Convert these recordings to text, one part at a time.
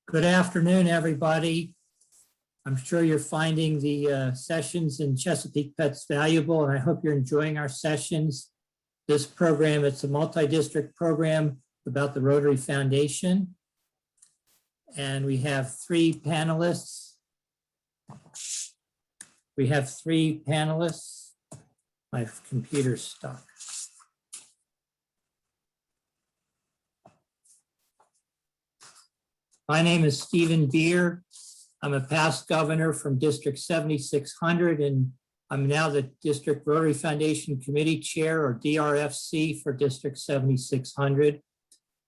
Good afternoon, everybody. I'm sure you're finding the sessions in Chesapeake CPETS valuable, and I hope you're enjoying our sessions. This program, it's a multi-district program about the Rotary Foundation. And we have three panelists. My computer's stuck. My name is Stephen Beer. I'm a past governor from District 7600, and I'm now the District Rotary Foundation Committee Chair, or DRFC, for District 7600.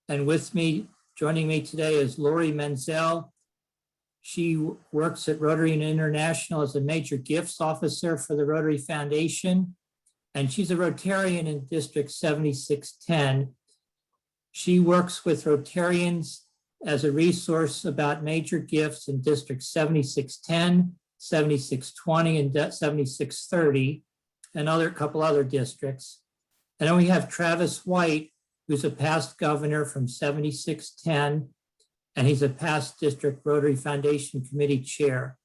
And with me, joining me today is Laurie Menzel. She works at Rotary International as a Major Gifts Officer for the Rotary Foundation, and she's a Rotarian in District 7610. She works with Rotarians as a resource about major gifts in District 7610, 7620, and 7630, and a couple other districts. And then we have Travis White, who's a past governor from 7610, and he's a past District Rotary Foundation Committee Chair.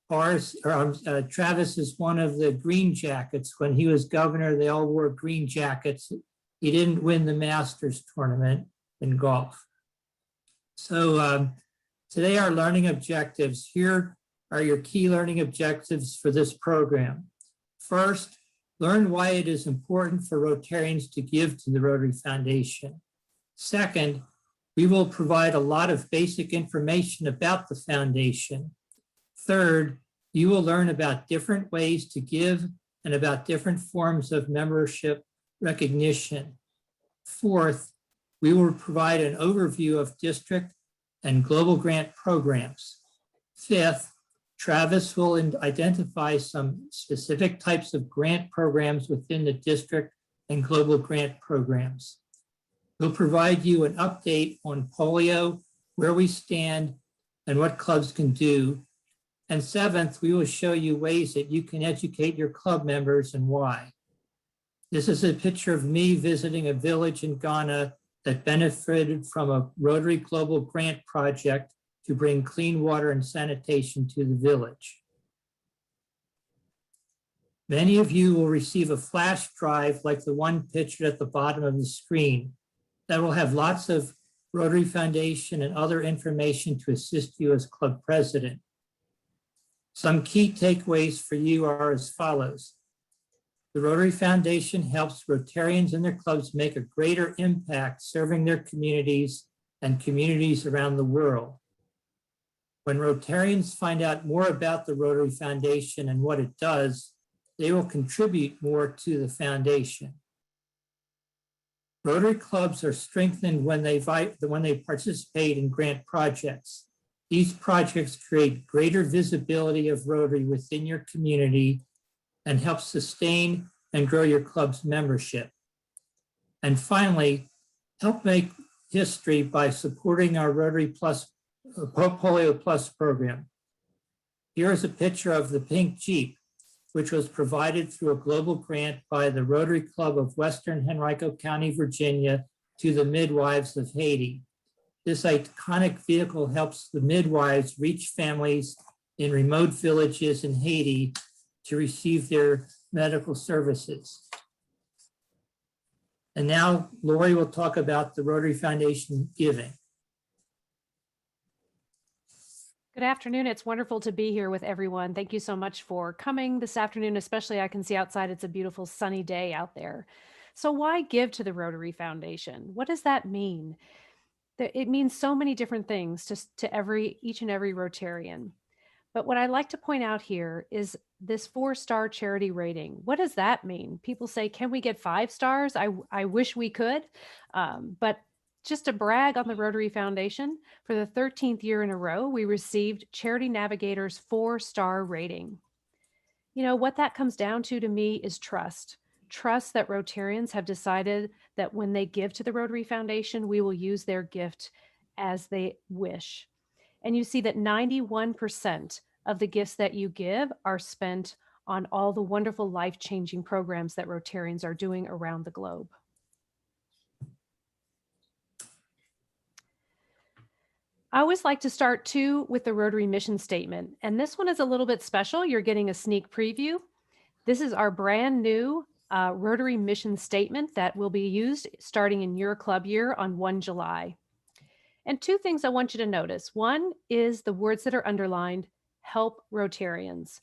Travis is one of the Green Jackets. When he was governor, they all wore green jackets. He didn't win the Masters tournament in golf. So today our learning objectives. Here are your key learning objectives for this program. First, learn why it is important for Rotarians to give to the Rotary Foundation. Second, we will provide a lot of basic information about the foundation. Third, you will learn about different ways to give and about different forms of membership recognition. Fourth, we will provide an overview of district and global grant programs. Fifth, Travis will identify some specific types of grant programs within the district and global grant programs. We'll provide you an update on polio, where we stand, and what clubs can do. And seventh, we will show you ways that you can educate your club members and why. This is a picture of me visiting a village in Ghana that benefited from a Rotary Global Grant project to bring clean water and sanitation to the village. Many of you will receive a flash drive like the one pictured at the bottom of the screen that will have lots of Rotary Foundation and other information to assist you as club president. Some key takeaways for you are as follows. The Rotary Foundation helps Rotarians and their clubs make a greater impact serving their communities and communities around the world. When Rotarians find out more about the Rotary Foundation and what it does, they will contribute more to the foundation. Rotary clubs are strengthened when they participate in grant projects. These projects create greater visibility of Rotary within your community and help sustain and grow your club's membership. And finally, help make history by supporting our Rotary Plus, Polio Plus program. Here is a picture of the pink Jeep, which was provided through a global grant by the Rotary Club of Western Henrico County, Virginia, to the midwives of Haiti. This iconic vehicle helps the midwives reach families in remote villages in Haiti to receive their medical services. And now Laurie will talk about the Rotary Foundation giving. Good afternoon. It's wonderful to be here with everyone. Thank you so much for coming this afternoon, especially I can see outside it's a beautiful sunny day out there. So why give to the Rotary Foundation? What does that mean? It means so many different things to each and every Rotarian. But what I'd like to point out here is this 4-star charity rating. What does that mean? People say, can we get 5 stars? I wish we could. But just to brag on the Rotary Foundation, for the 13th year in a row, we received Charity Navigator's 4-star rating. You know, what that comes down to me is trust. Trust that Rotarians have decided that when they give to the Rotary Foundation, we will use their gift as they wish. And you see that 91% of the gifts that you give are spent on all the wonderful life-changing programs that Rotarians are doing around the globe. I always like to start too with the Rotary mission statement. And this one is a little bit special. You're getting a sneak preview. This is our brand new Rotary mission statement that will be used starting in your club year on 1 July. And two things I want you to notice. One is the words that are underlined, help Rotarians.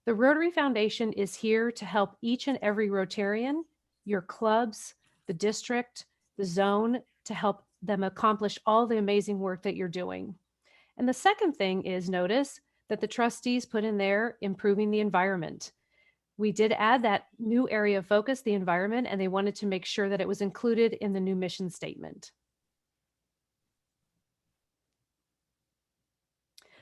The Rotary Foundation is here to help each and every Rotarian, your clubs, the district, the zone, to help them accomplish all the amazing work that you're doing. And the second thing is notice that the trustees put in there improving the environment. We did add that new area of focus, the environment, and they wanted to make sure that it was included in the new mission statement.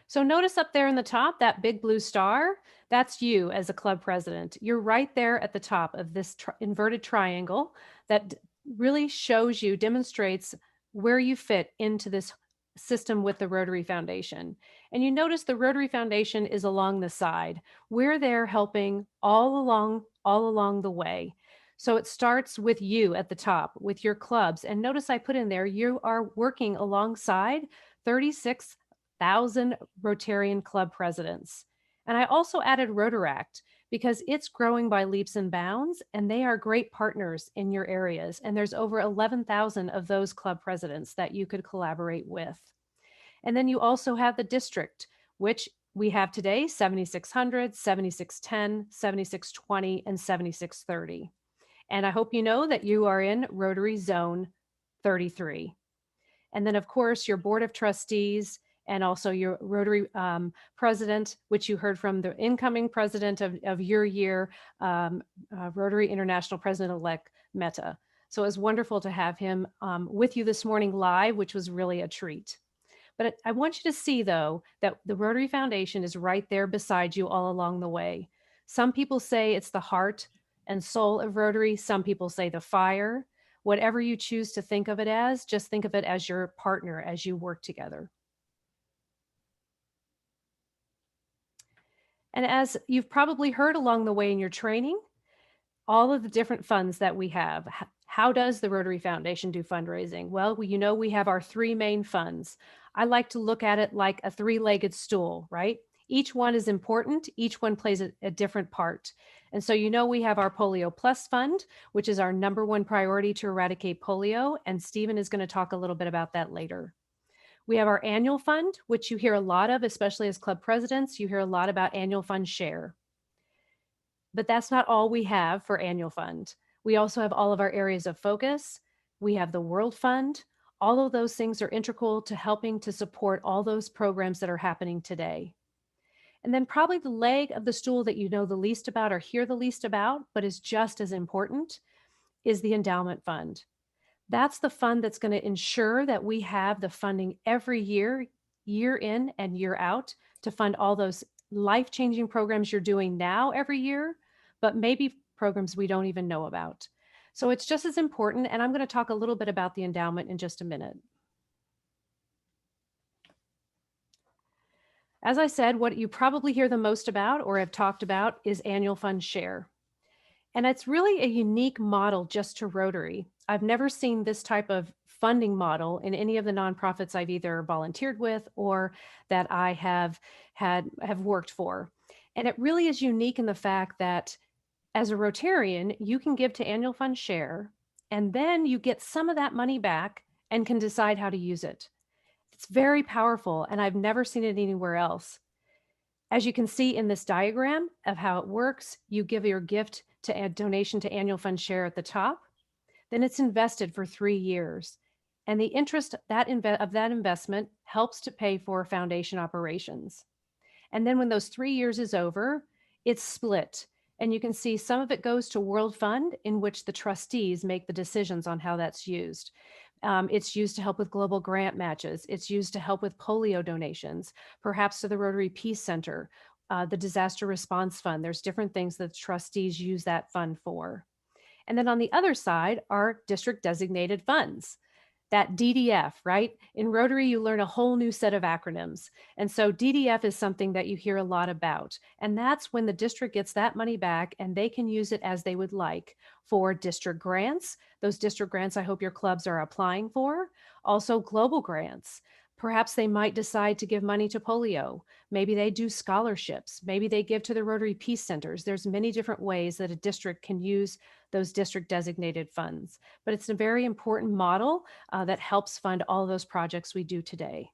So notice up there in the top, that big blue star, that's you as a club president. You're right there at the top of this inverted triangle that really shows you, demonstrates where you fit into this system with the Rotary Foundation. And you notice the Rotary Foundation is along the side. We're there helping all along the way. So it starts with you at the top, with your clubs. And notice I put in there, you are working alongside 36,000 Rotarian club presidents. And I also added Rotaract because it's growing by leaps and bounds, and they are great partners in your areas. And there's over 11,000 of those club presidents that you could collaborate with. And then you also have the district, which we have today, 7600, 7610, 7620, and 7630. And I hope you know that you are in Rotary Zone 33. And then, of course, your board of trustees and also your Rotary president, which you heard from the incoming president of your year, Rotary International President-elect Mehta. So it was wonderful to have him with you this morning live, which was really a treat. But I want you to see, though, that the Rotary Foundation is right there beside you all along the way. Some people say it's the heart and soul of Rotary. Some people say the fire. Whatever you choose to think of it as, just think of it as your partner as you work together. And as you've probably heard along the way in your training, all of the different funds that we have. How does the Rotary Foundation do fundraising? Well, you know, we have our three main funds. I like to look at it like a three-legged stool, right? Each one is important. Each one plays a different part. And so, you know, we have our Polio Plus Fund, which is our #1 priority to eradicate polio. And Stephen is going to talk a little bit about that later. We have our annual fund, which you hear a lot of, especially as club presidents. You hear a lot about annual fund share. But that's not all we have for annual fund. We also have all of our areas of focus. We have the World Fund. All of those things are integral to helping to support all those programs that are happening today. And then probably the leg of the stool that you know the least about or hear the least about, but is just as important, is the endowment fund. That's the fund that's going to ensure that we have the funding every year, year in and year out, to fund all those life-changing programs you're doing now every year, but maybe programs we don't even know about. So it's just as important, and I'm going to talk a little bit about the endowment in just a minute. As I said, what you probably hear the most about or have talked about is annual fund share. And it's really a unique model just to Rotary. I've never seen this type of funding model in any of the nonprofits I've either volunteered with or that I have worked for. And it really is unique in the fact that as a Rotarian, you can give to annual fund share, and then you get some of that money back and can decide how to use it. It's very powerful, and I've never seen it anywhere else. As you can see in this diagram of how it works, you give your gift to add donation to annual fund share at the top, then it's invested for 3 years. And the interest of that investment helps to pay for foundation operations. And then when those 3 years is over, it's split. And you can see some of it goes to World Fund, in which the trustees make the decisions on how that's used. It's used to help with global grant matches. It's used to help with polio donations, perhaps to the Rotary Peace Center, the Disaster Response Fund. There's different things that the trustees use that fund for. And then on the other side are district designated funds. That DDF, right? In Rotary, you learn a whole new set of acronyms. And so DDF is something that you hear a lot about. And that's when the district gets that money back and they can use it as they would like for district grants. Those district grants, I hope your clubs are applying for. Also global grants. Perhaps they might decide to give money to polio. Maybe they do scholarships. Maybe they give to the Rotary Peace Centers. There's many different ways that a district can use those district designated funds. But it's a very important model that helps fund all those projects we do today.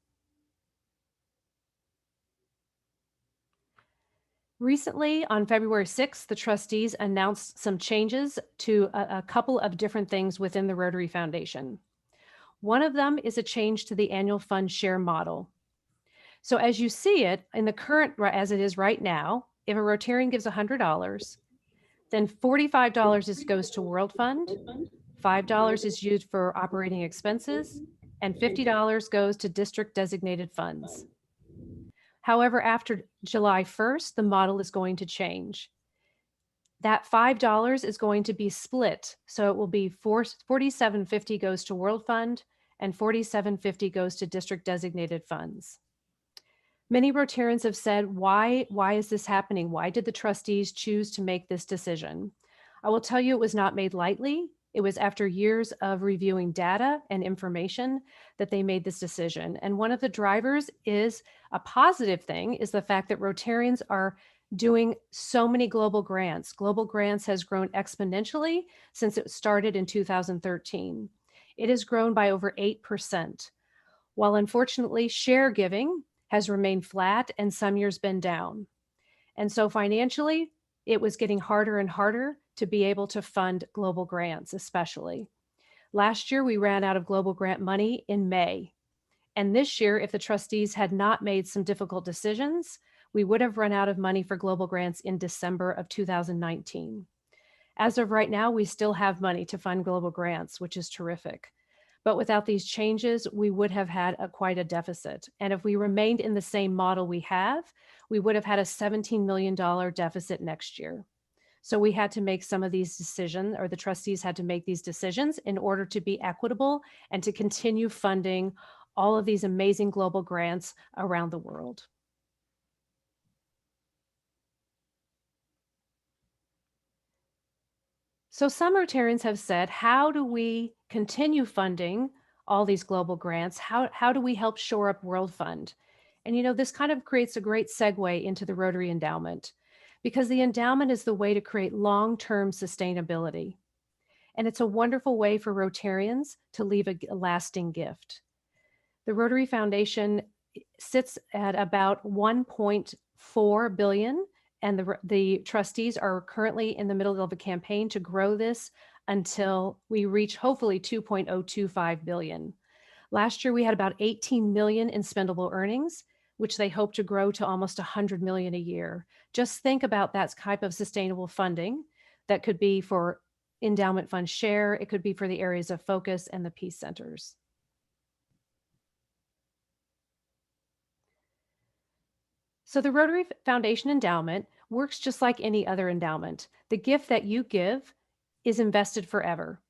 Recently, on February 6th, the trustees announced some changes to a couple of different things within the Rotary Foundation. One of them is a change to the annual fund share model. So as you see it in the current, as it is right now, if a Rotarian gives $100, then $45 goes to World Fund, $5 is used for operating expenses, and $50 goes to district designated funds. However, after July 1st, the model is going to change. That $5 is going to be split. So it will be $47.50 goes to World Fund and $47.50 goes to district designated funds. Many Rotarians have said, why is this happening? Why did the trustees choose to make this decision? I will tell you it was not made lightly. It was after years of reviewing data and information that they made this decision. And one of the drivers is a positive thing is the fact that Rotarians are doing so many global grants. Global grants has grown exponentially since it started in 2013. It has grown by over 8%, while unfortunately share giving has remained flat and some years been down. And so financially, it was getting harder and harder to be able to fund global grants, especially. Last year, we ran out of global grant money in May. And this year, if the trustees had not made some difficult decisions, we would have run out of money for global grants in December of 2019. As of right now, we still have money to fund global grants, which is terrific. But without these changes, we would have had quite a deficit. And if we remained in the same model we have, we would have had a $17 million deficit next year. So we had to make some of these decisions, or the trustees had to make these decisions in order to be equitable and to continue funding all of these amazing global grants around the world. So some Rotarians have said, how do we continue funding all these global grants? How do we help shore up World Fund? And this kind of creates a great segue into the Rotary Endowment, because the endowment is the way to create long-term sustainability. And it's a wonderful way for Rotarians to leave a lasting gift. The Rotary Foundation sits at about 1.4 billion. And the trustees are currently in the middle of a campaign to grow this until we reach hopefully 2.025 billion. Last year, we had about 18 million in spendable earnings, which they hope to grow to almost 100 million a year. Just think about that type of sustainable funding that could be for endowment fund share. It could be for the areas of focus and the peace centers. So the Rotary Foundation Endowment works just like any other endowment. The gift that you give is invested forever.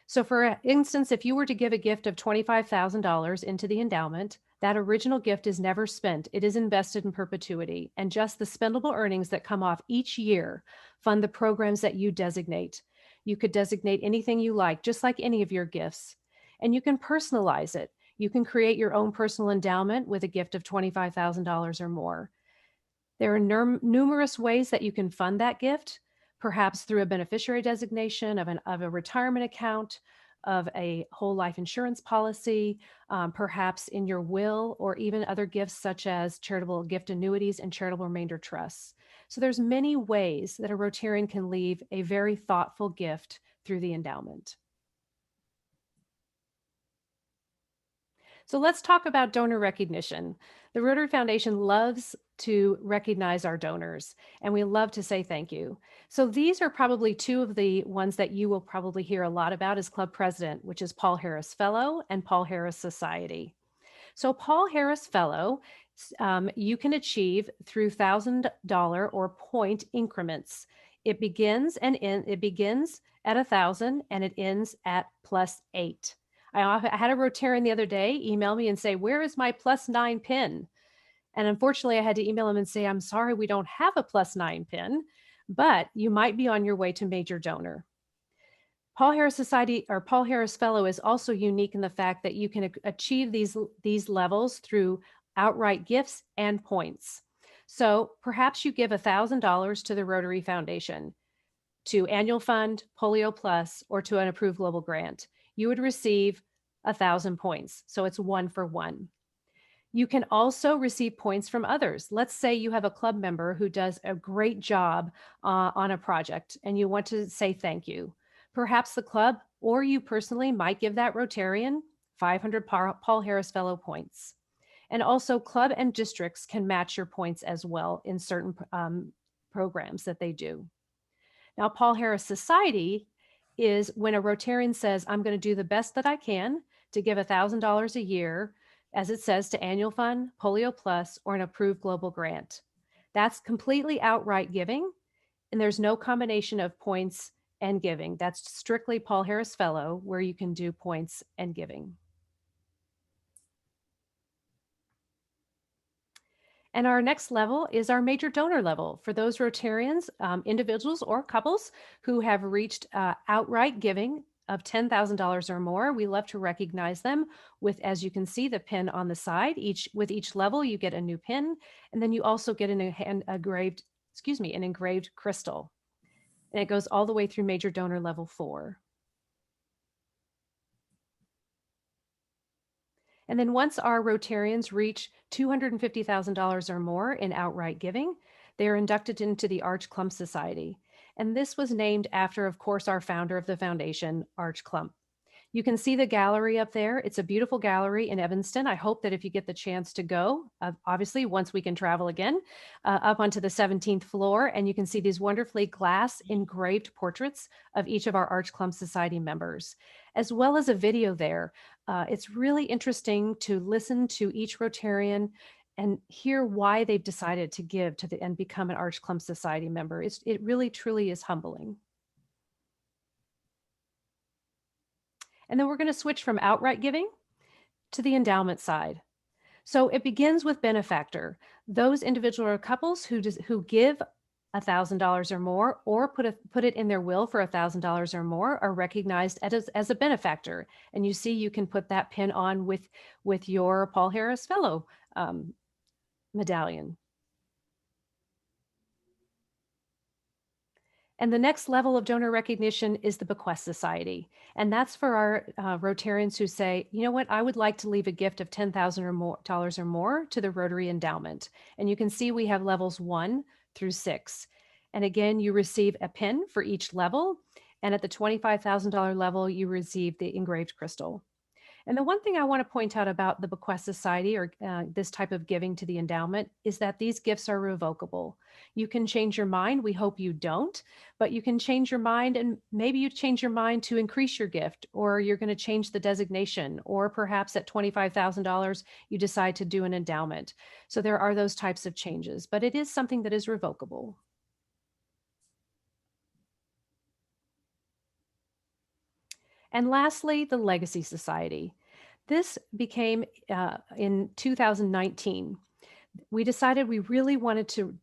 So for instance, if you were to give a gift of $25,000 into the endowment, that original gift is never spent. It is invested in perpetuity, and just the spendable earnings that come off each year fund the programs that you designate. You could designate anything you like, just like any of your gifts, and you can personalize it. You can create your own personal endowment with a gift of $25,000 or more. There are numerous ways that you can fund that gift, perhaps through a beneficiary designation of a retirement account, of a whole life insurance policy, perhaps in your will, or even other gifts such as charitable gift annuities and charitable remainder trusts. So there's many ways that a Rotarian can leave a very thoughtful gift through the endowment. So let's talk about donor recognition. The Rotary Foundation loves to recognize our donors, and we love to say thank you. So these are probably two of the ones that you will probably hear a lot about as club president, which is Paul Harris Fellow and Paul Harris Society. So Paul Harris Fellow, you can achieve through $1,000 or point increments. It begins at 1,000 and it ends at +8. I had a Rotarian the other day email me and say, "Where is my +9 pin?" And unfortunately, I had to email him and say, "I'm sorry, we don't have a +9 pin, but you might be on your way to major donor." Paul Harris Society or Paul Harris Fellow is also unique in the fact that you can achieve these levels through outright gifts and points. So perhaps you give $1,000 to the Rotary Foundation, to Annual Fund, Polio Plus, or to an approved global grant. You would receive 1,000 points. So it's 1 for 1. You can also receive points from others. Let's say you have a club member who does a great job on a project and you want to say thank you. Perhaps the club or you personally might give that Rotarian 500 Paul Harris Fellow points. And also club and districts can match your points as well in certain programs that they do. Now, Paul Harris Society is when a Rotarian says, I'm going to do the best that I can to give $1,000 a year, as it says, to Annual Fund, Polio Plus, or an approved global grant. That's completely outright giving, and there's no combination of points and giving. That's strictly Paul Harris Fellow, where you can do points and giving. And our next level is our major donor level for those Rotarians, individuals or couples who have reached outright giving of $10,000 or more. We love to recognize them with, as you can see, the pin on the side. With each level, you get a new pin, and then you also get an engraved crystal. And it goes all the way through major donor level 4. And then once our Rotarians reach $250,000 or more in outright giving, they are inducted into the Arch Clump Society. And this was named after, of course, our founder of the foundation, Arch Clump. You can see the gallery up there. It's a beautiful gallery in Evanston. I hope that if you get the chance to go, obviously, once we can travel again, up onto the 17th floor, and you can see these wonderfully glass engraved portraits of each of our Arch Clump Society members, as well as a video there. It's really interesting to listen to each Rotarian and hear why they've decided to give to and become an Arch Clump Society member. It really, truly is humbling. And then we're going to switch from outright giving to the endowment side. So it begins with benefactor. Those individual or couples who give $1,000 or more or put it in their will for $1,000 or more are recognized as a benefactor. And you see, you can put that pin on with your Paul Harris Fellow medallion. And the next level of donor recognition is the Bequest Society. And that's for our Rotarians who say, you know what, I would like to leave a gift of $10,000 or more to the Rotary Endowment. And you can see we have levels 1 through 6. And again, you receive a pin for each level. And at the $25,000 level, you receive the engraved crystal. And the one thing I want to point out about the Bequest Society or this type of giving to the endowment is that these gifts are revocable. You can change your mind. We hope you don't, but you can change your mind, and maybe you change your mind to increase your gift, or you're going to change the designation, or perhaps at $25,000, you decide to do an endowment. So there are those types of changes, but it is something that is revocable. And lastly, the Legacy Society. This became in 2019. We decided we really wanted to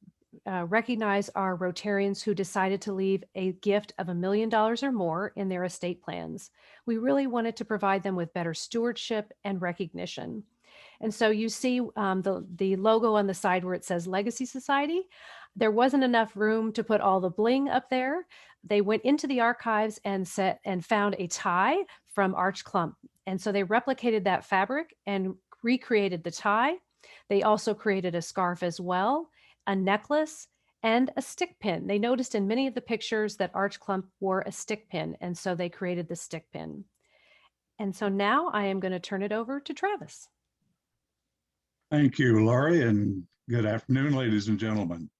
recognize our Rotarians who decided to leave a gift of $1 million or more in their estate plans. We really wanted to provide them with better stewardship and recognition. And so you see the logo on the side where it says Legacy Society. There wasn't enough room to put all the bling up there. They went into the archives and found a tie from Arch Clump. And so they replicated that fabric and recreated the tie. They also created a scarf as well, a necklace, and a stick pin. They noticed in many of the pictures that Arch Clump wore a stick pin, and so they created the stick pin. And so now I am going to turn it over to Travis. Thank you, Laurie, and good afternoon, ladies and gentlemen.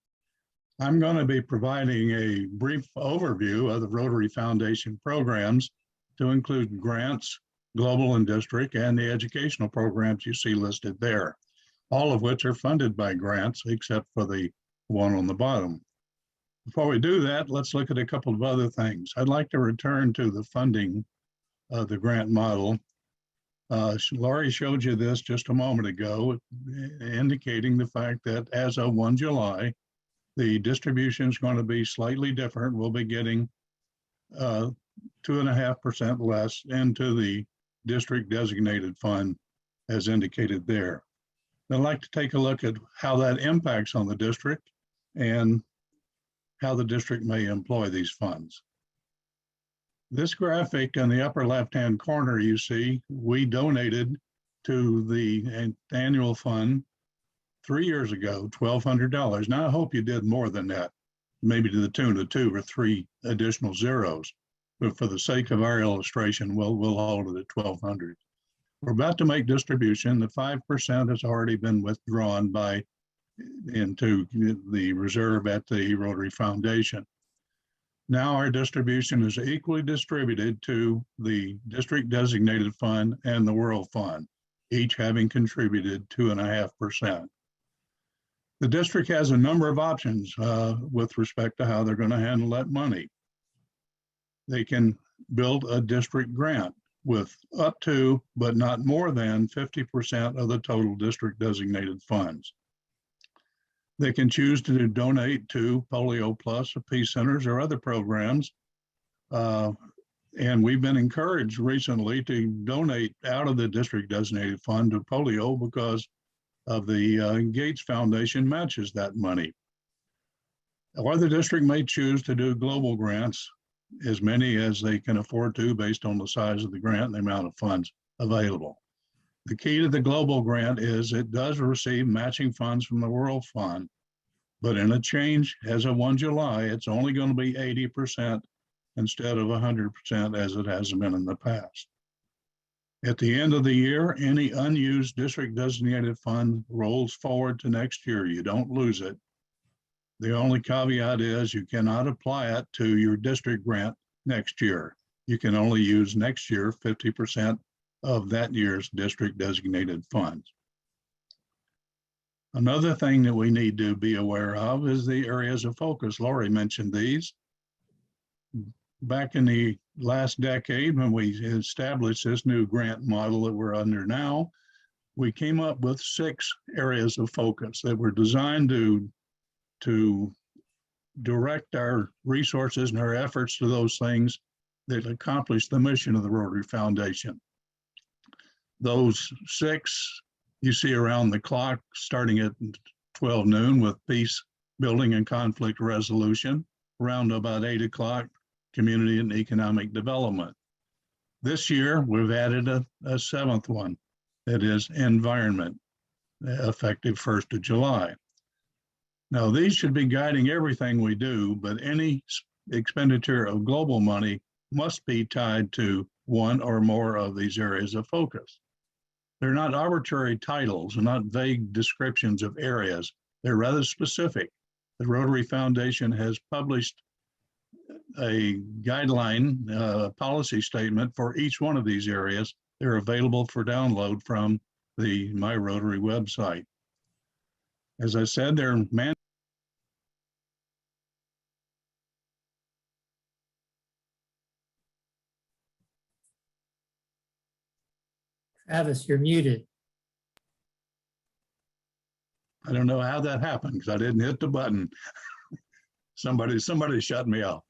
I'm going to be providing a brief overview of the Rotary Foundation programs to include grants, global and district, and the educational programs you see listed there, all of which are funded by grants except for the one on the bottom. Before we do that, let's look at a couple of other things. I'd like to return to the funding of the grant model. Laurie showed you this just a moment ago, indicating the fact that as of 1 July, the distribution is going to be slightly different. We'll be getting 2.5% less into the district designated fund as indicated there. I'd like to take a look at how that impacts on the district and how the district may employ these funds. This graphic in the upper left-hand corner, you see, we donated to the annual fund 3 years ago, $1,200. Now, I hope you did more than that, maybe to the tune of 2 or 3 additional zeros. But for the sake of our illustration, we'll hold it at 1,200. We're about to make distribution. The 5% has already been withdrawn into the reserve at the Rotary Foundation. Now our distribution is equally distributed to the district designated fund and the World Fund, each having contributed 2.5%. The district has a number of options with respect to how they're going to handle that money. They can build a district grant with up to, but not more than 50% of the total district designated funds. They can choose to donate to Polio Plus or Peace Centers or other programs. And we've been encouraged recently to donate out of the district designated fund to polio because of the Gates Foundation matches that money. Or the district may choose to do global grants, as many as they can afford to based on the size of the grant and the amount of funds available. The key to the global grant is it does receive matching funds from the World Fund, but in a change as of 1 July, it's only going to be 80% instead of 100% as it has been in the past. At the end of the year, any unused district designated fund rolls forward to next year. You don't lose it. The only caveat is you cannot apply it to your district grant next year. You can only use next year 50% of that year's district designated funds. Another thing that we need to be aware of is the areas of focus. Laurie mentioned these. Back in the last decade, when we established this new grant model that we're under now, we came up with 6 areas of focus that were designed to direct our resources and our efforts to those things that accomplish the mission of the Rotary Foundation. Those 6 you see around the clock, starting at 12 noon with peace building and conflict resolution, around about 8 o'clock, community and economic development. This year, we've added a 7th one, that is environment, effective 1st of July. Now, these should be guiding everything we do, but any expenditure of global money must be tied to one or more of these areas of focus. They're not arbitrary titles, and not vague descriptions of areas. They're rather specific. The Rotary Foundation has published a guideline, policy statement for each one of these areas. They're available for download from the My Rotary website. As I said, they're Travis, you're muted. I don't know how that happened because I didn't hit the button. Somebody shut me off.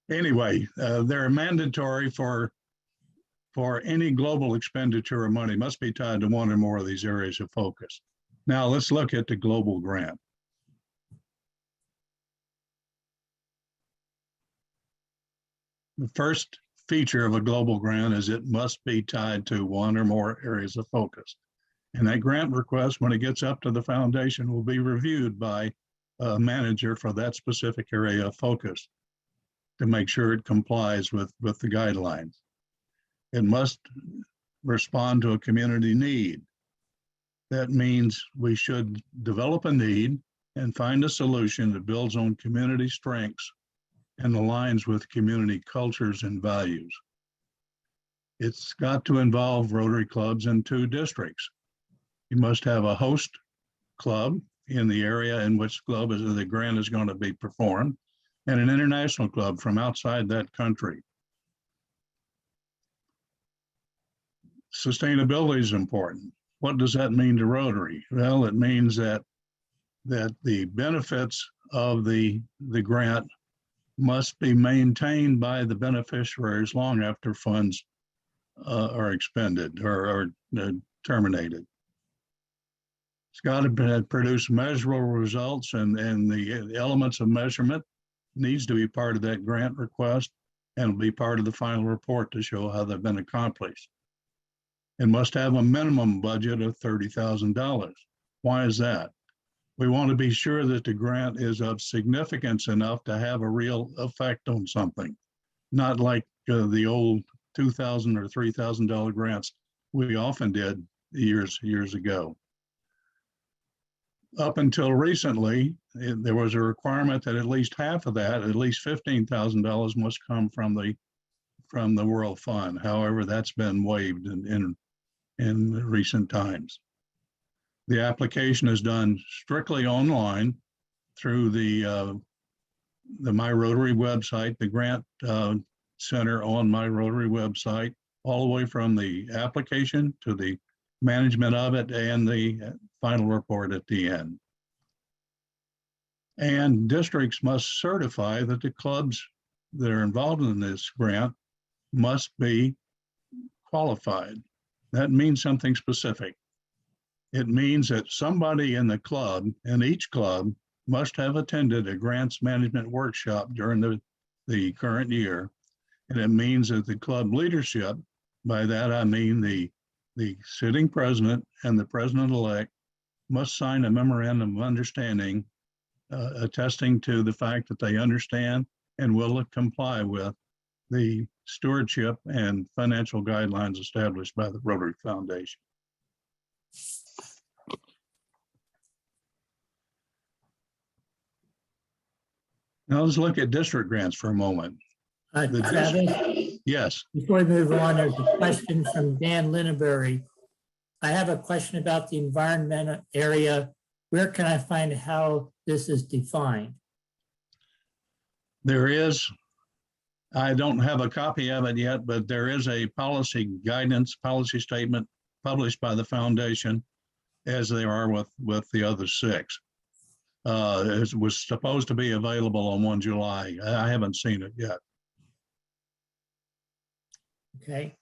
Anyway, they're mandatory for any global expenditure of money must be tied to one or more of these areas of focus. Now let's look at the global grant. The first feature of a global grant is it must be tied to one or more areas of focus. And that grant request, when it gets up to the foundation, will be reviewed by a manager for that specific area of focus to make sure it complies with the guidelines. It must respond to a community need. That means we should develop a need and find a solution that builds on community strengths and aligns with community cultures and values. It's got to involve Rotary clubs in 2 districts. You must have a host club in the area in which the grant is going to be performed, and an international club from outside that country. Sustainability is important. What does that mean to Rotary? Well, it means that the benefits of the grant must be maintained by the beneficiaries long after funds are expended or terminated. It's got to produce measurable results, and the elements of measurement needs to be part of that grant request and will be part of the final report to show how they've been accomplished. It must have a minimum budget of $30,000. Why is that? We want to be sure that the grant is of significance enough to have a real effect on something, not like the old $2,000 or $3,000 grants we often did years ago. Up until recently, there was a requirement that at least half of that, at least $15,000, must come from the World Fund. However, that's been waived in recent times. The application is done strictly online through the My Rotary website, the Grant Center on My Rotary website, all the way from the application to the management of it and the final report at the end. And districts must certify that the clubs that are involved in this grant must be qualified. That means something specific. It means that somebody in the club, in each club, must have attended a grants management workshop during the current year. And it means that the club leadership, by that I mean the sitting president and the president-elect, must sign a memorandum of understanding attesting to the fact that they understand and will comply with the stewardship and financial guidelines established by the Rotary Foundation. Now let's look at district grants for a moment. Travis, Yes. before we move on, there's a question from Dan Linneberry. I have a question about the environmental area. Where can I find how this is defined? There is, I don't have a copy of it yet, but there is a policy guidance, policy statement published by the foundation, as they are with the other six. It was supposed to be available on 1 July. I haven't seen it yet. Okay.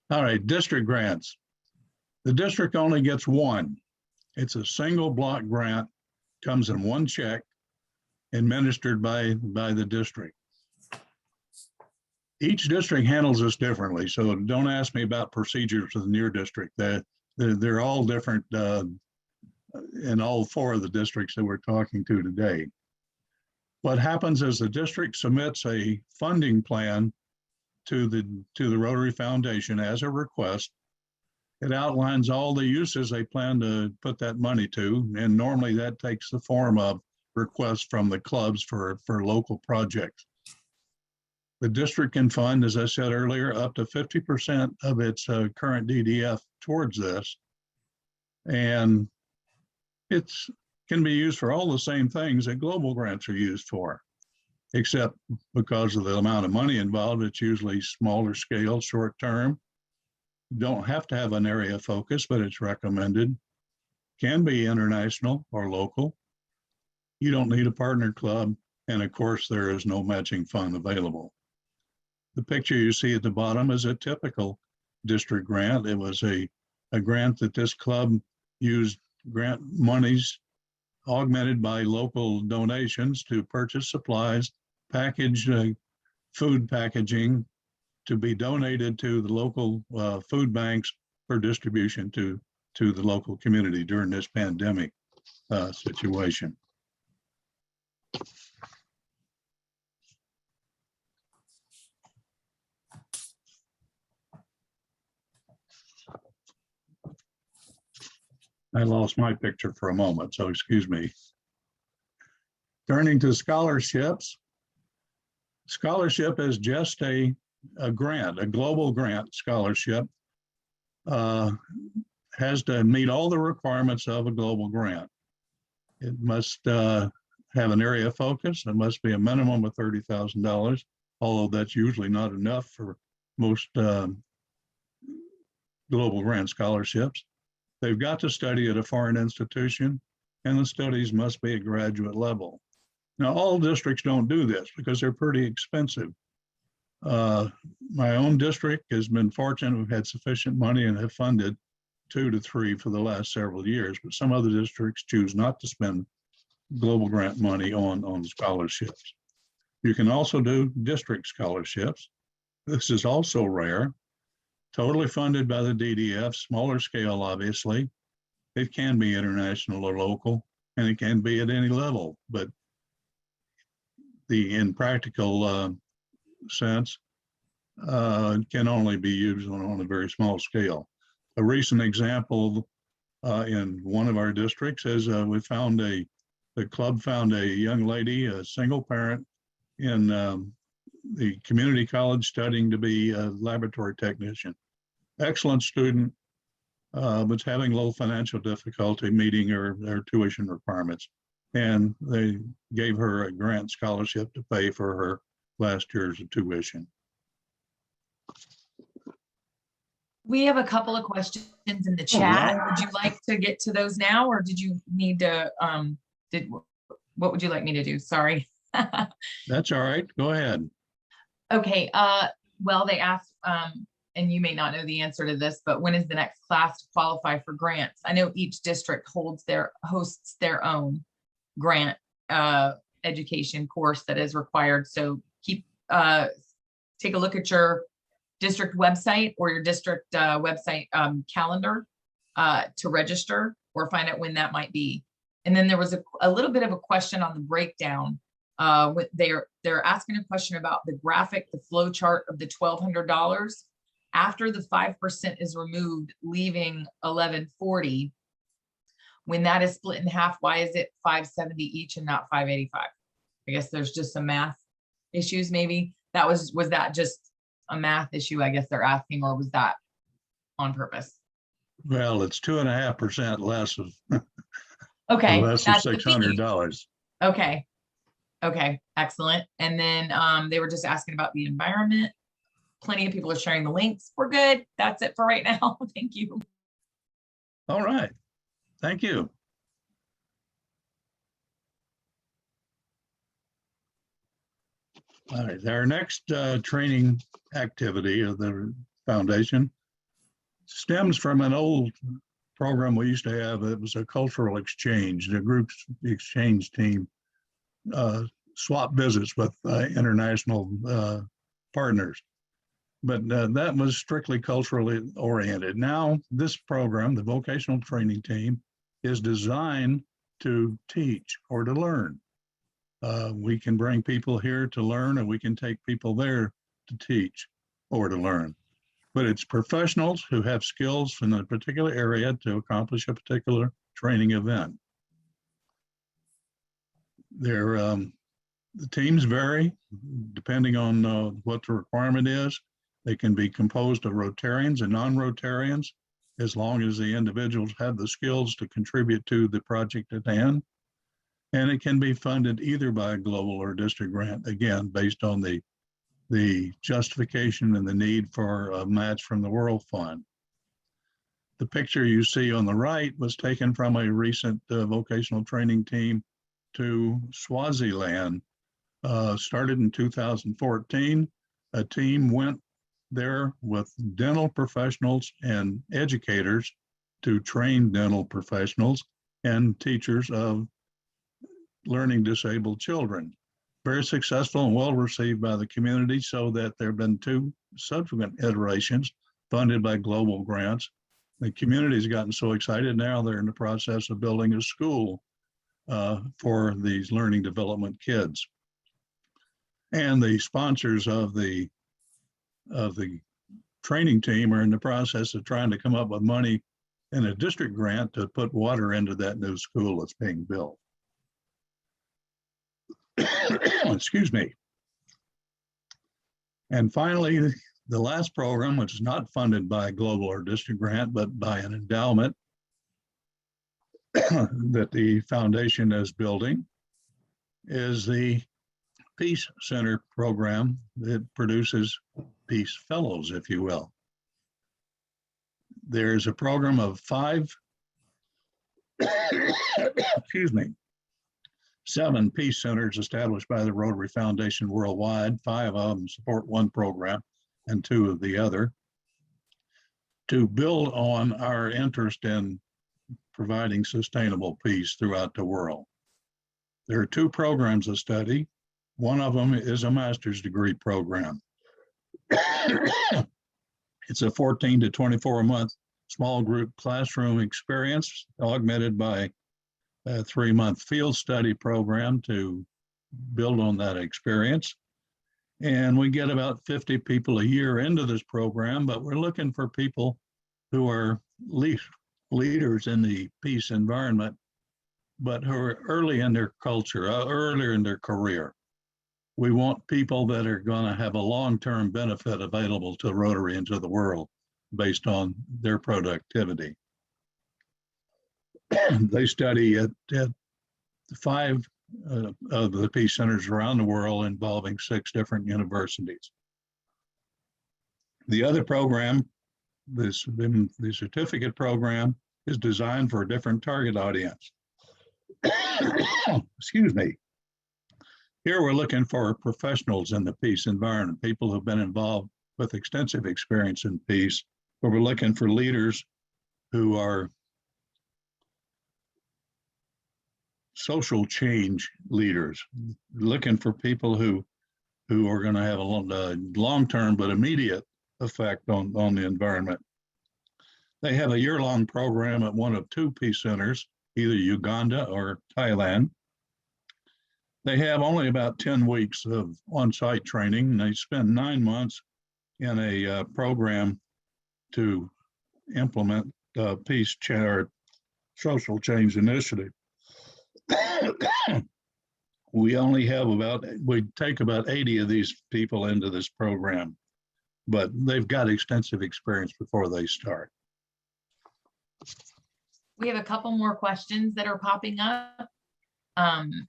All right, district grants. The district only gets one. It's a single block grant, comes in one check, administered by the district. Each district handles this differently, so don't ask me about procedures within your district. They're all different in all four of the districts that we're talking to today. What happens is the district submits a funding plan to the Rotary Foundation as a request. It outlines all the uses they plan to put that money to, and normally that takes the form of requests from the clubs for local projects. The district can fund, as I said earlier, up to 50% of its current DDF towards this. And it can be used for all the same things that global grants are used for, except because of the amount of money involved, it's usually smaller scale, short term. Don't have to have an area of focus, but it's recommended. Can be international or local. You don't need a partner club. And of course, there is no matching fund available. The picture you see at the bottom is a typical district grant. It was a grant that this club used grant monies augmented by local donations to purchase supplies, package food packaging to be donated to the local food banks for distribution to the local community during this pandemic situation. I lost my picture for a moment, so excuse me. Turning to scholarships. Scholarship is just a grant, a global grant scholarship. Has to meet all the requirements of a global grant. It must have an area of focus. It must be a minimum of $30,000, although that's usually not enough for most global grant scholarships. They've got to study at a foreign institution. and the studies must be at graduate level. Now, all districts don't do this because they're pretty expensive. My own district has been fortunate. We've had sufficient money and have funded 2 to 3 for the last several years, but some other districts choose not to spend global grant money on scholarships. You can also do district scholarships. This is also rare, totally funded by the DDF, smaller scale, obviously. It can be international or local, and it can be at any level, but in practical sense, can only be used on a very small scale. A recent example in one of our districts is the club found a young lady, a single parent in the community college studying to be a laboratory technician. Excellent student, but having a little financial difficulty meeting her tuition requirements. And they gave her a grant scholarship to pay for her last year's tuition. We have a couple of questions in the chat. Would you like to get to those now, or did you need to, what would you like me to do? Sorry. That's all right. Go ahead. Okay. Well, they asked, and you may not know the answer to this, but when is the next class to qualify for grants? I know each district hosts their own grant education course that is required. So take a look at your district website or your district website calendar to register or find out when that might be. And then there was a little bit of a question on the breakdown. They're asking a question about the graphic, the flow chart of the $1,200. After the 5% is removed, leaving $1,140. When that is split in half, why is it $570 each and not $585? I guess there's just some math issues. Maybe was that just a math issue? I guess they're asking, or was that on purpose? Well, it's 2.5% less of okay, less of $600. Okay. Okay, excellent. And then they were just asking about the environment. Plenty of people are sharing the links. We're good. That's it for right now. Thank you. All right. Thank you. All right. Our next training activity of the foundation stems from an old program we used to have. It was a cultural exchange. The group's exchange team swap visits with international partners. But that was strictly culturally oriented. Now, this program, the vocational training team, is designed to teach or to learn. We can bring people here to learn, and we can take people there to teach or to learn. But it's professionals who have skills in a particular area to accomplish a particular training event. The teams vary depending on what the requirement is. They can be composed of Rotarians and non-Rotarians, as long as the individuals have the skills to contribute to the project at hand. And it can be funded either by a global or district grant, again, based on the justification and the need for a match from the World Fund. The picture you see on the right was taken from a recent vocational training team to Swaziland. Started in 2014. A team went there with dental professionals and educators to train dental professionals and teachers of learning disabled children. Very successful and well received by the community, so that there have been 2 subsequent iterations funded by global grants. The community has gotten so excited now they're in the process of building a school for these learning development kids. And the sponsors of the training team are in the process of trying to come up with money in a district grant to put water into that new school that's being built. Excuse me. And finally, the last program, which is not funded by a global or district grant, but by an endowment that the foundation is building, is the Peace Center program that produces Peace Fellows, if you will. There's a program of 5 excuse me, 7 peace centers established by the Rotary Foundation worldwide. 5 of them support one program and 2 of the other, to build on our interest in providing sustainable peace throughout the world. There are 2 programs of study. One of them is a master's degree program. It's a 14 to 24-month small group classroom experience augmented by a 3-month field study program to build on that experience. And we get about 50 people a year into this program, but we're looking for people who are leaders in the peace environment, but who are early in their culture, earlier in their career. We want people that are going to have a long-term benefit available to Rotary and to the world based on their productivity. They study at 5 of the peace centers around the world involving 6 different universities. The other program, the certificate program, is designed for a different target audience. Excuse me. Here we're looking for professionals in the peace environment, people who've been involved with extensive experience in peace, but we're looking for leaders who are social change leaders, looking for people who are going to have a long-term but immediate effect on the environment. They have a year-long program at one of 2 peace centers, either Uganda or Thailand. They have only about 10 weeks of on-site training. They spend 9 months in a program to implement peace or social change initiative. We take about 80 of these people into this program, but they've got extensive experience before they start. We have a couple more questions that are popping up. And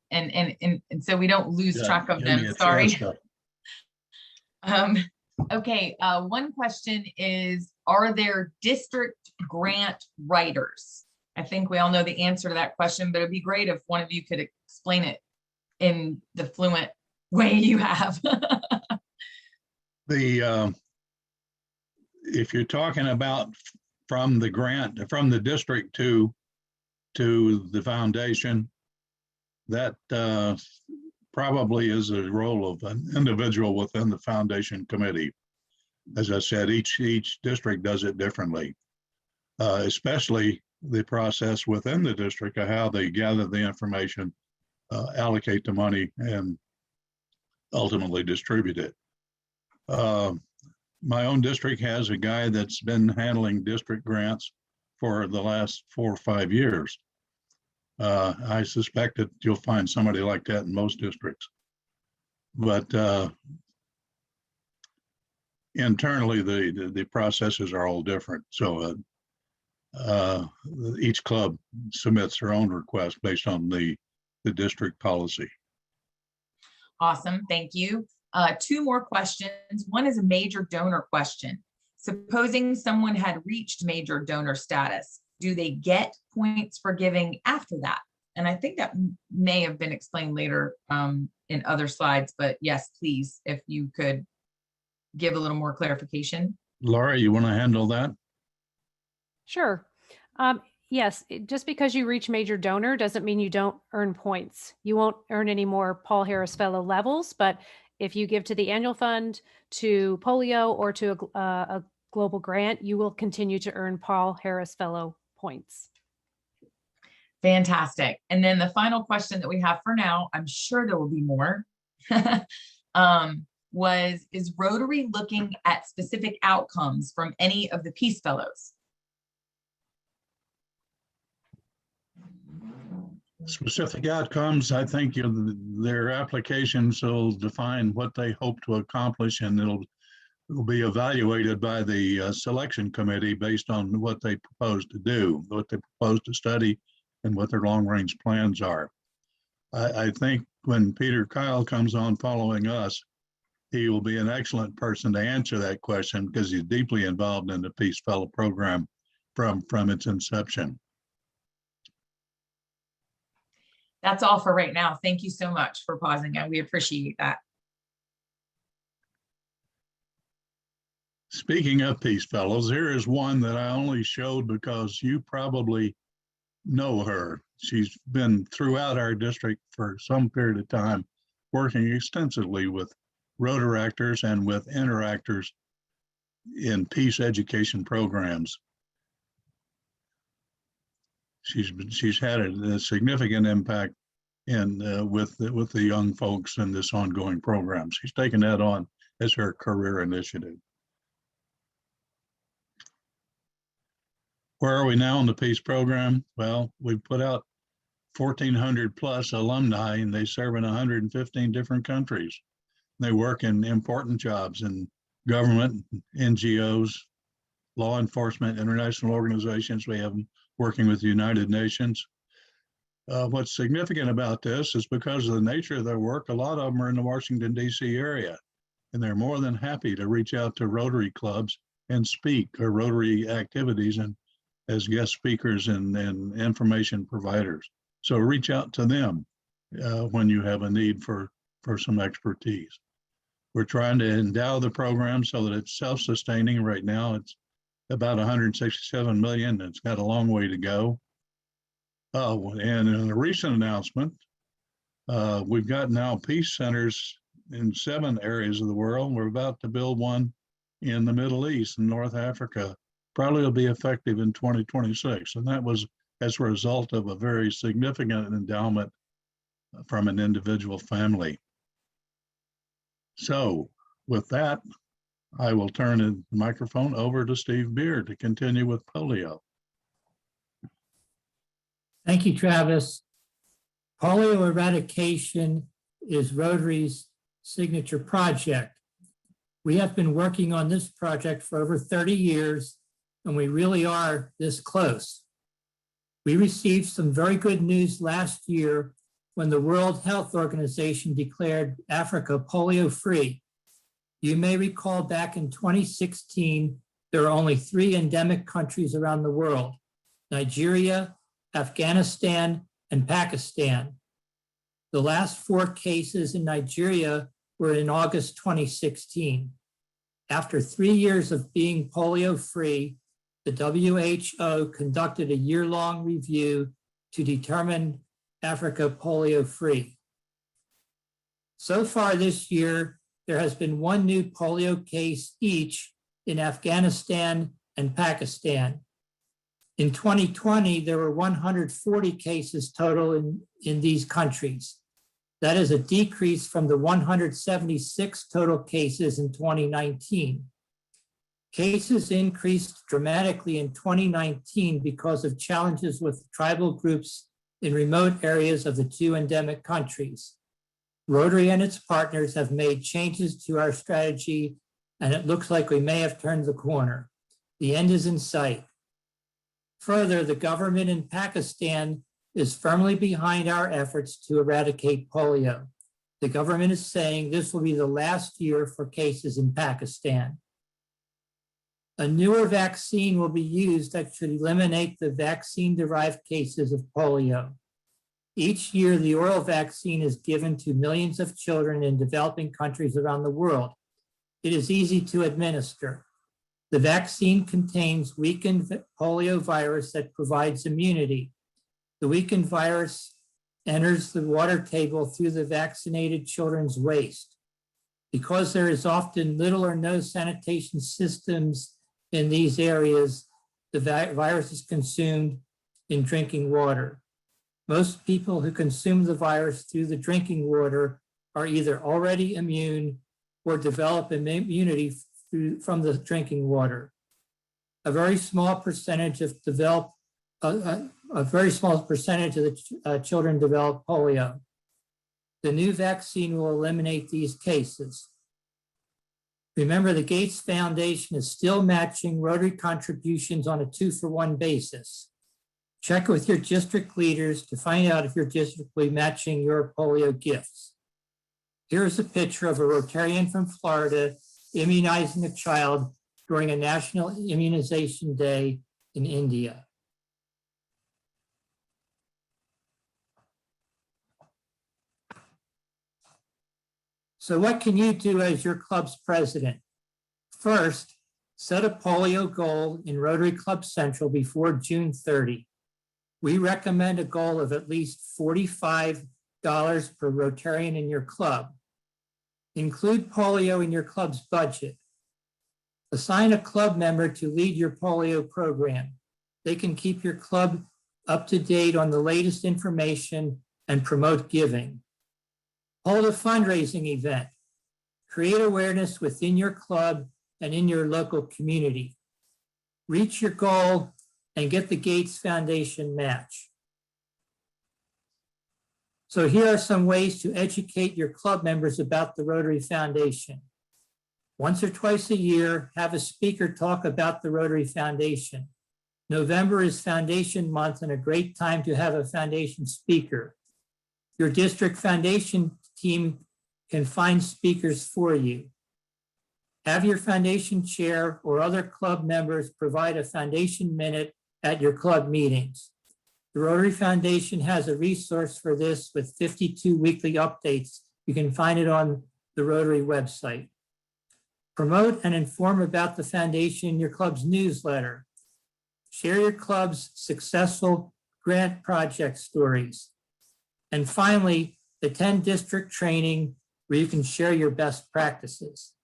so we don't lose track of them. Sorry. Okay. One question is, are there district grant writers? I think we all know the answer to that question, but it'd be great if one of you could explain it in the fluent way you have. If you're talking about from the district to the foundation, that probably is a role of an individual within the foundation committee. As I said, each district does it differently, especially the process within the district of how they gather the information, allocate the money, and ultimately distribute it. My own district has a guy that's been handling district grants for the last 4 or 5 years. I suspect that you'll find somebody like that in most districts. But internally, the processes are all different. So each club submits their own request based on the district policy. Awesome, thank you. 2 more questions. One is a major donor question. Supposing someone had reached major donor status, do they get points for giving after that? And I think that may have been explained later in other slides, but yes, please, if you could give a little more clarification. Laurie, you want to handle that? Sure. Yes, just because you reach major donor doesn't mean you don't earn points. You won't earn any more Paul Harris Fellow levels, but if you give to the annual fund, to polio, or to a global grant, you will continue to earn Paul Harris Fellow points. Fantastic. And then the final question that we have for now, I'm sure there will be more, is Rotary looking at specific outcomes from any of the Peace Fellows? Specific outcomes, I think their applications will define what they hope to accomplish, and it'll be evaluated by the selection committee based on what they propose to do, what they propose to study, and what their long-range plans are. I think when Peter Kyle comes on following us, he will be an excellent person to answer that question because he's deeply involved in the Peace Fellow program from its inception. That's all for right now. Thank you so much for pausing. We appreciate that. Speaking of Peace Fellows, here is one that I only showed because you probably know her. She's been throughout our district for some period of time, working extensively with Rotaractors and with interactors in peace education programs. She's had a significant impact in with the young folks in this ongoing program. She's taken that on as her career initiative. Where are we now in the peace program? Well, we've put out 1,400 plus alumni, and they serve in 115 different countries. They work in important jobs in government, NGOs, law enforcement, international organizations. We have them working with the United Nations. What's significant about this is because of the nature of their work, a lot of them are in the Washington, D.C. area, and they're more than happy to reach out to Rotary clubs and speak or Rotary activities and as guest speakers and information providers. So reach out to them when you have a need for some expertise. We're trying to endow the program so that it's self-sustaining. Right now, it's about 167 million. It's got a long way to go. Oh, and in a recent announcement, we've got now peace centers in 7 areas of the world. We're about to build one in the Middle East and North Africa. Probably will be effective in 2026. And that was as a result of a very significant endowment from an individual family. So with that, I will turn the microphone over to Steve Beard to continue with polio. Thank you, Travis. Polio eradication is Rotary's signature project. We have been working on this project for over 30 years, and we really are this close. We received some very good news last year when the World Health Organization declared Africa polio-free. You may recall back in 2016, there were only 3 endemic countries around the world: Nigeria, Afghanistan, and Pakistan. The last 4 cases in Nigeria were in August 2016. After 3 years of being polio-free, the WHO conducted a year-long review to determine Africa polio-free. So far this year, there has been 1 new polio case each in Afghanistan and Pakistan. In 2020, there were 140 cases total in these countries. That is a decrease from the 176 total cases in 2019. Cases increased dramatically in 2019 because of challenges with tribal groups in remote areas of the 2 endemic countries. Rotary and its partners have made changes to our strategy, and it looks like we may have turned the corner. The end is in sight. Further, the government in Pakistan is firmly behind our efforts to eradicate polio. The government is saying this will be the last year for cases in Pakistan. A newer vaccine will be used that should eliminate the vaccine-derived cases of polio. Each year, the oral vaccine is given to millions of children in developing countries around the world. It is easy to administer. The vaccine contains weakened polio virus that provides immunity. The weakened virus enters the water table through the vaccinated children's waste. Because there is often little or no sanitation systems in these areas, the virus is consumed in drinking water. Most people who consume the virus through the drinking water are either already immune or develop immunity from the drinking water. A very small percentage of the children develop polio. The new vaccine will eliminate these cases. Remember, the Gates Foundation is still matching Rotary contributions on a 2-for-1 basis. Check with your district leaders to find out if your district will be matching your polio gifts. Here's a picture of a Rotarian from Florida immunizing a child during a national immunization day in India. So what can you do as your club's president? First, set a polio goal in Rotary Club Central before June 30. We recommend a goal of at least $45 per Rotarian in your club. Include polio in your club's budget. Assign a club member to lead your polio program. They can keep your club up to date on the latest information and promote giving. Hold a fundraising event. Create awareness within your club and in your local community. Reach your goal and get the Gates Foundation match. So here are some ways to educate your club members about the Rotary Foundation. Once or twice a year, have a speaker talk about the Rotary Foundation. November is Foundation Month and a great time to have a foundation speaker. Your district foundation team can find speakers for you. Have your foundation chair or other club members provide a foundation minute at your club meetings. The Rotary Foundation has a resource for this with 52 weekly updates. You can find it on the Rotary website. Promote and inform about the foundation in your club's newsletter. Share your club's successful grant project stories. And finally, attend district training where you can share your best practices.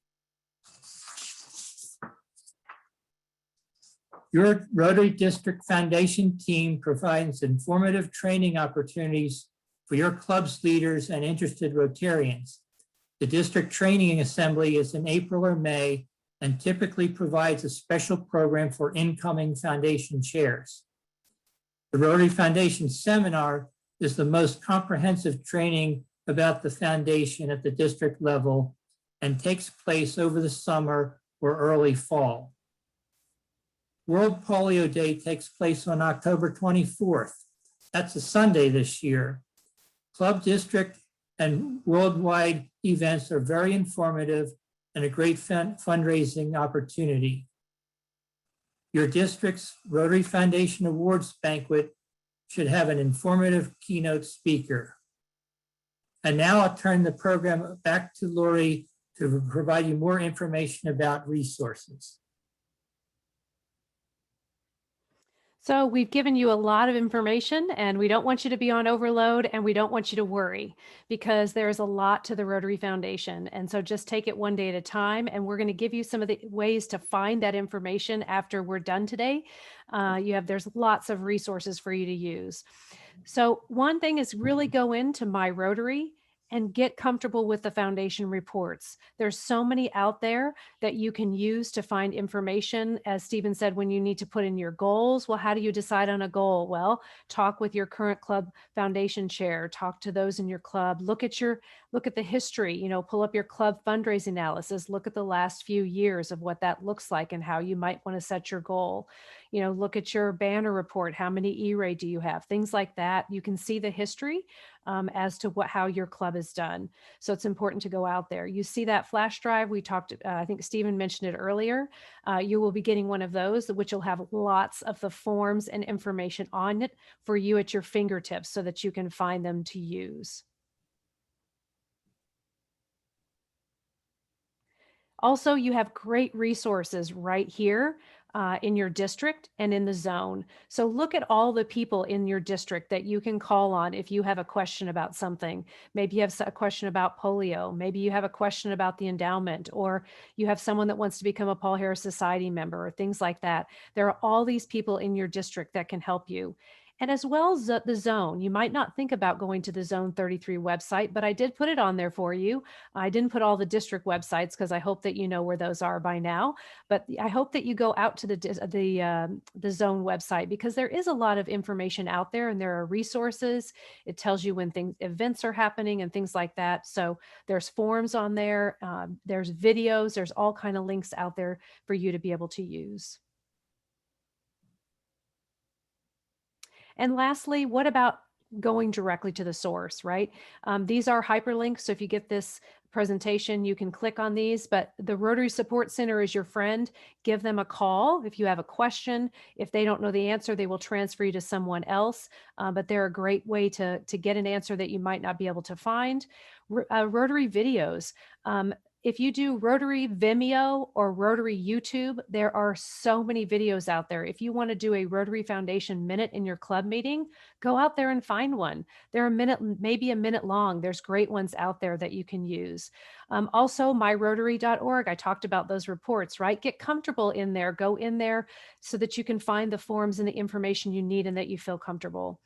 Your Rotary District Foundation team provides informative training opportunities for your club's leaders and interested Rotarians. The district training assembly is in April or May and typically provides a special program for incoming foundation chairs. The Rotary Foundation seminar is the most comprehensive training about the foundation at the district level and takes place over the summer or early fall. World Polio Day takes place on October 24th. That's a Sunday this year. Club, district, and worldwide events are very informative and a great fundraising opportunity. Your district's Rotary Foundation Awards banquet should have an informative keynote speaker. And now I'll turn the program back to Laurie to provide you more information about resources. So we've given you a lot of information and we don't want you to be on overload and we don't want you to worry because there's a lot to the Rotary Foundation. And so just take it one day at a time. And we're going to give you some of the ways to find that information after we're done today. There's lots of resources for you to use. So one thing is really go into My Rotary and get comfortable with the foundation reports. There's so many out there that you can use to find information. As Stephen said, when you need to put in your goals, well, how do you decide on a goal? Well, talk with your current club foundation chair, talk to those in your club, look at the history, pull up your club fundraising analysis, look at the last few years of what that looks like and how you might want to set your goal. Look at your banner report, how many E-Ray do you have? Things like that. You can see the history as to how your club is done. So it's important to go out there. You see that flash drive we talked, I think Stephen mentioned it earlier. You will be getting one of those, which will have lots of the forms and information on it for you at your fingertips so that you can find them to use. Also, you have great resources right here in your district and in the zone. So look at all the people in your district that you can call on if you have a question about something. Maybe you have a question about polio. Maybe you have a question about the endowment, or you have someone that wants to become a Paul Harris Society member or things like that. There are all these people in your district that can help you. And as well as the zone, you might not think about going to the Zone 33 website, but I did put it on there for you. I didn't put all the district websites because I hope that you know where those are by now. But I hope that you go out to the zone website because there is a lot of information out there and there are resources. It tells you when events are happening and things like that. So there's forms on there. There's videos. There's all kind of links out there for you to be able to use. And lastly, what about going directly to the source, right? These are hyperlinks. So if you get this presentation, you can click on these, but the Rotary Support Center is your friend. Give them a call if you have a question. If they don't know the answer, they will transfer you to someone else. But they're a great way to get an answer that you might not be able to find. Rotary videos. If you do Rotary Vimeo or Rotary YouTube, there are so many videos out there. If you want to do a Rotary Foundation minute in your club meeting, go out there and find one. They're a minute, maybe a minute long. There's great ones out there that you can use. Also, myrotary.org. I talked about those reports, right? Get comfortable in there. Go in there so that you can find the forms and the information you need and that you feel comfortable.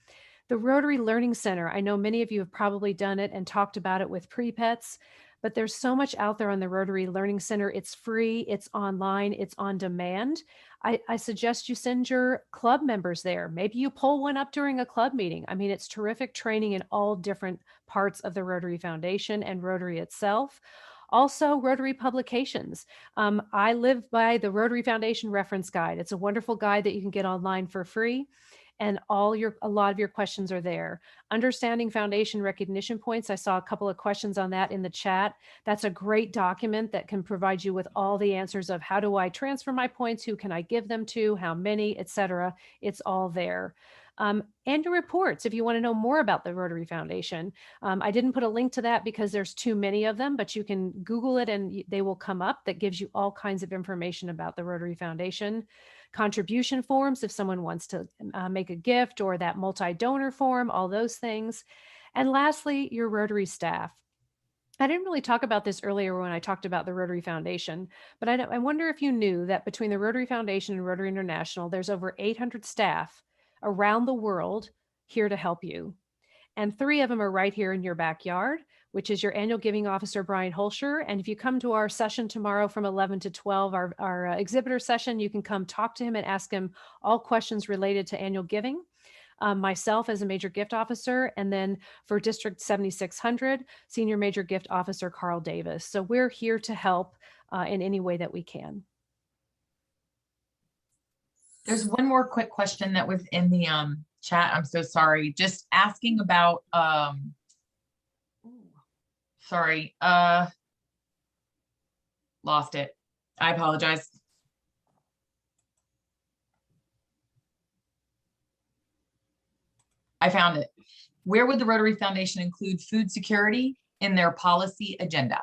The Rotary Learning Center. I know many of you have probably done it and talked about it with CPETS. But there's so much out there on the Rotary Learning Center. It's free, it's online, it's on demand. I suggest you send your club members there. Maybe you pull one up during a club meeting. I mean, it's terrific training in all different parts of the Rotary Foundation and Rotary itself. Also, Rotary publications. I live by the Rotary Foundation Reference Guide. It's a wonderful guide that you can get online for free. And a lot of your questions are there. Understanding foundation recognition points. I saw a couple of questions on that in the chat. That's a great document that can provide you with all the answers of how do I transfer my points, who can I give them to, how many, etc. It's all there. And your reports, if you want to know more about the Rotary Foundation. I didn't put a link to that because there's too many of them, but you can Google it and they will come up. That gives you all kinds of information about the Rotary Foundation. Contribution forms, if someone wants to make a gift, or that multi-donor form, all those things. And lastly, your Rotary staff. I didn't really talk about this earlier when I talked about the Rotary Foundation, but I wonder if you knew that between the Rotary Foundation and Rotary International, there's over 800 staff around the world here to help you. And 3 of them are right here in your backyard, which is your annual giving officer, Brian Holscher. And if you come to our session tomorrow from 11 to 12, our exhibitor session, you can come talk to him and ask him all questions related to annual giving. Myself as a major gift officer, and then for District 7600, Senior Major Gift Officer Carl Davis. So we're here to help in any way that we can. There's one more quick question that was in the chat. I'm so sorry. Just asking about sorry, lost it. I apologize. I found it. Where would the Rotary Foundation include food security in their policy agenda?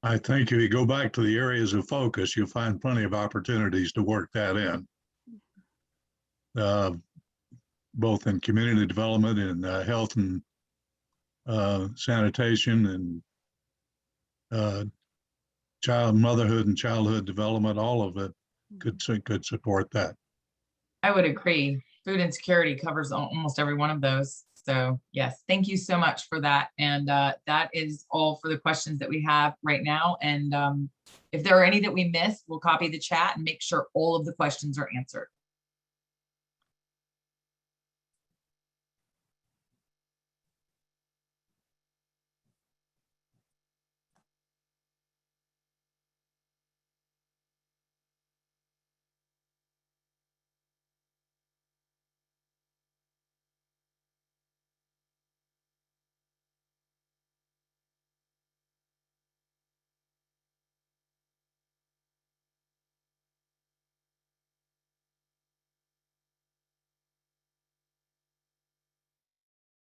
I think if you go back to the areas of focus, you'll find plenty of opportunities to work that in. Both in community development and health and sanitation and motherhood and childhood development, all of it could support that. I would agree. Food insecurity covers almost every one of those. So yes, thank you so much for that. And that is all for the questions that we have right now. And if there are any that we missed, we'll copy the chat and make sure all of the questions are answered.